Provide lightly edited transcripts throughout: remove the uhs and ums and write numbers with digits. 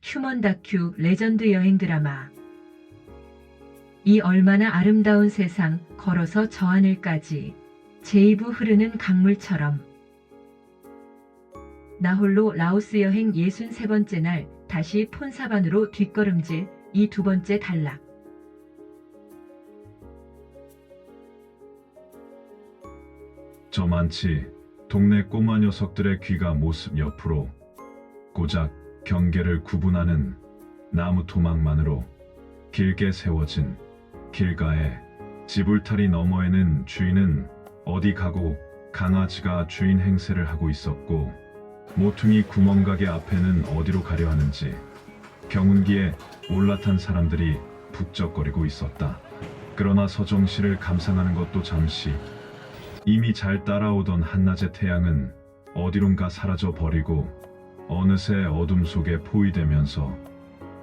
휴먼 다큐 레전드 여행 드라마. 이 얼마나 아름다운 세상 걸어서 저 하늘까지 제이부 흐르는 강물처럼. 나 홀로 라오스 여행 63번째 날 다시 폰사반으로 뒷걸음질. 이 두 번째 단락. 저만치 동네 꼬마 녀석들의 귀가 모습 옆으로 고작 경계를 구분하는 나무 토막만으로 길게 세워진 길가에 지불타리 너머에는 주인은 어디 가고 강아지가 주인 행세를 하고 있었고, 모퉁이 구멍가게 앞에는 어디로 가려 하는지 경운기에 올라탄 사람들이 북적거리고 있었다. 그러나 서정시를 감상하는 것도 잠시. 이미 잘 따라오던 한낮의 태양은 어디론가 사라져 버리고 어느새 어둠 속에 포위되면서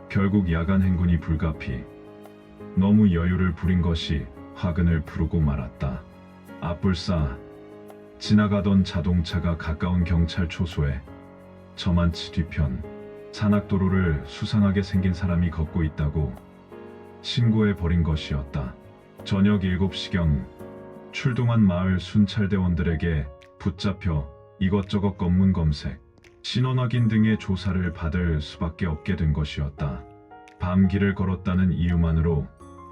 결국 야간 행군이 불가피 너무 여유를 부린 것이 화근을 부르고 말았다. 앞불싸 지나가던 자동차가 가까운 경찰 초소에 저만치 뒤편 산악도로를 수상하게 생긴 사람이 걷고 있다고 신고해 버린 것이었다. 저녁 7시경 출동한 마을 순찰대원들에게 붙잡혀 이것저것 검문 검색, 신원 확인 등의 조사를 받을 수밖에 없게 된 것이었다. 밤길을 걸었다는 이유만으로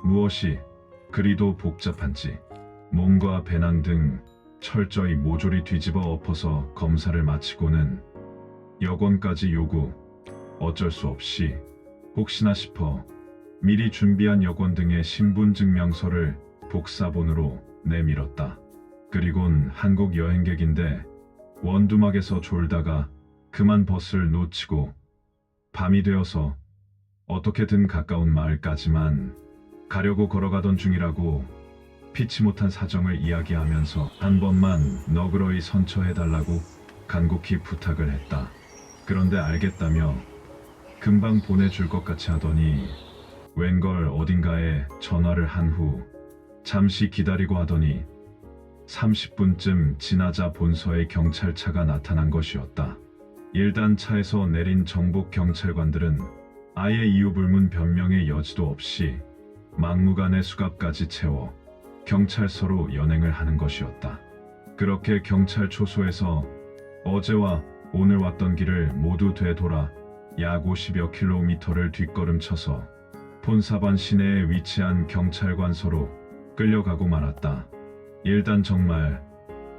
무엇이 그리도 복잡한지 몸과 배낭 등 철저히 모조리 뒤집어 엎어서 검사를 마치고는 여권까지 요구. 어쩔 수 없이 혹시나 싶어 미리 준비한 여권 등의 신분증명서를 복사본으로 내밀었다. 그리곤 한국 여행객인데 원두막에서 졸다가 그만 버스를 놓치고 밤이 되어서 어떻게든 가까운 마을까지만 가려고 걸어가던 중이라고 피치 못한 사정을 이야기하면서 한 번만 너그러이 선처해달라고 간곡히 부탁을 했다. 그런데 알겠다며 금방 보내줄 것 같이 하더니 웬걸 어딘가에 전화를 한 후 잠시 기다리고 하더니 30분쯤 지나자 본서에 경찰차가 나타난 것이었다. 1단 차에서 내린 정복 경찰관들은 아예 이유불문 변명의 여지도 없이 막무가내 수갑까지 채워 경찰서로 연행을 하는 것이었다. 그렇게 경찰 초소에서 어제와 오늘 왔던 길을 모두 되돌아 약 50여 킬로미터를 뒷걸음쳐서 폰사반 시내에 위치한 경찰관서로 끌려가고 말았다. 1단 정말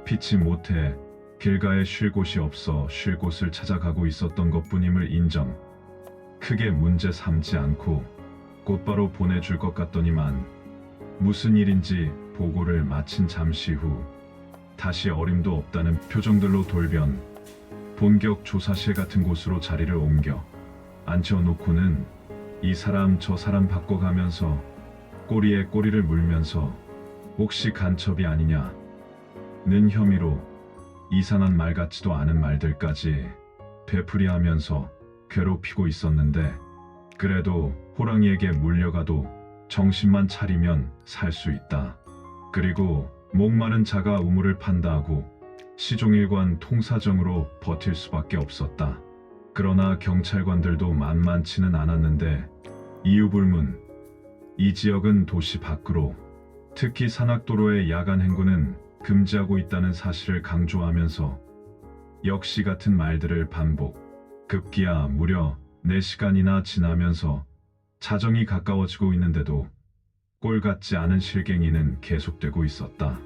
피치 못해 길가에 쉴 곳이 없어 쉴 곳을 찾아가고 있었던 것뿐임을 인정. 크게 문제 삼지 않고 곧바로 보내줄 것 같더니만 무슨 일인지 보고를 마친 잠시 후 다시 어림도 없다는 표정들로 돌변. 본격 조사실 같은 곳으로 자리를 옮겨 앉혀놓고는 이 사람 저 사람 바꿔가면서 꼬리에 꼬리를 물면서 혹시 간첩이 아니냐는 혐의로 이상한 말 같지도 않은 말들까지 되풀이하면서 괴롭히고 있었는데, 그래도 호랑이에게 물려가도 정신만 차리면 살 수 있다. 그리고 목마른 자가 우물을 판다 하고 시종일관 통사정으로 버틸 수밖에 없었다. 그러나 경찰관들도 만만치는 않았는데 이유불문 이 지역은 도시 밖으로, 특히 산악도로의 야간 행군은 금지하고 있다는 사실을 강조하면서 역시 같은 말들을 반복. 급기야 무려 4시간이나 지나면서 자정이 가까워지고 있는데도 꼴 같지 않은 실갱이는 계속되고 있었다.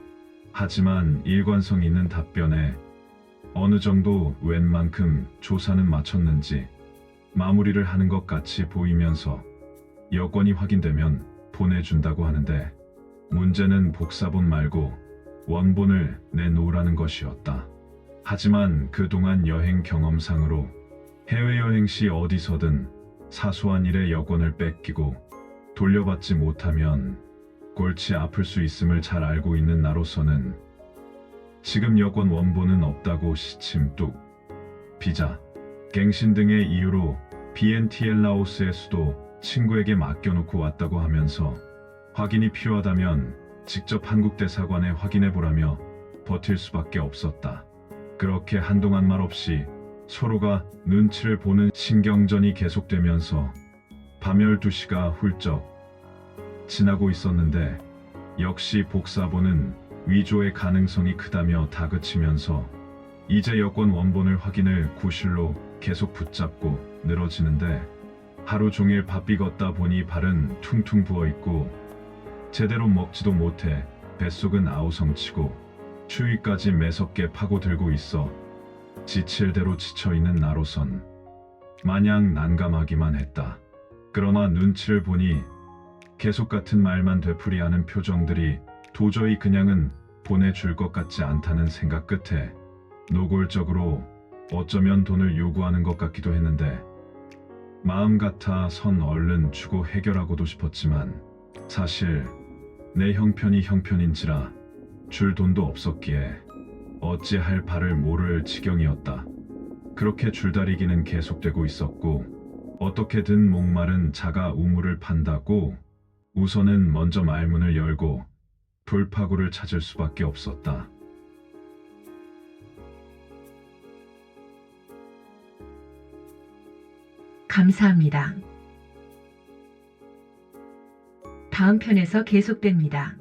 하지만 일관성 있는 답변에 어느 정도 웬만큼 조사는 마쳤는지 마무리를 하는 것 같이 보이면서 여권이 확인되면 보내준다고 하는데, 문제는 복사본 말고 원본을 내놓으라는 것이었다. 하지만 그동안 여행 경험상으로 해외여행 시 어디서든 사소한 일에 여권을 뺏기고 돌려받지 못하면 골치 아플 수 있음을 잘 알고 있는 나로서는 지금 여권 원본은 없다고 시침 뚝. 비자, 갱신 등의 이유로 BNTL 라오스의 수도 친구에게 맡겨놓고 왔다고 하면서 확인이 필요하다면 직접 한국 대사관에 확인해보라며 버틸 수밖에 없었다. 그렇게 한동안 말없이 서로가 눈치를 보는 신경전이 계속되면서 밤 12시가 훌쩍 지나고 있었는데 역시 복사본은 위조의 가능성이 크다며 다그치면서 이제 여권 원본을 확인을 구실로 계속 붙잡고 늘어지는데 하루 종일 바삐 걷다 보니 발은 퉁퉁 부어있고 제대로 먹지도 못해 뱃속은 아우성치고 추위까지 매섭게 파고들고 있어 지칠 대로 지쳐있는 나로선 마냥 난감하기만 했다. 그러나 눈치를 보니 계속 같은 말만 되풀이하는 표정들이 도저히 그냥은 보내줄 것 같지 않다는 생각 끝에 노골적으로 어쩌면 돈을 요구하는 것 같기도 했는데 마음 같아 선 얼른 주고 해결하고도 싶었지만 사실 내 형편이 형편인지라 줄 돈도 없었기에 어찌할 바를 모를 지경이었다. 그렇게 줄다리기는 계속되고 있었고 어떻게든 목마른 자가 우물을 판다고 우선은 먼저 말문을 열고 돌파구를 찾을 수밖에 없었다. 감사합니다. 다음 편에서 계속됩니다.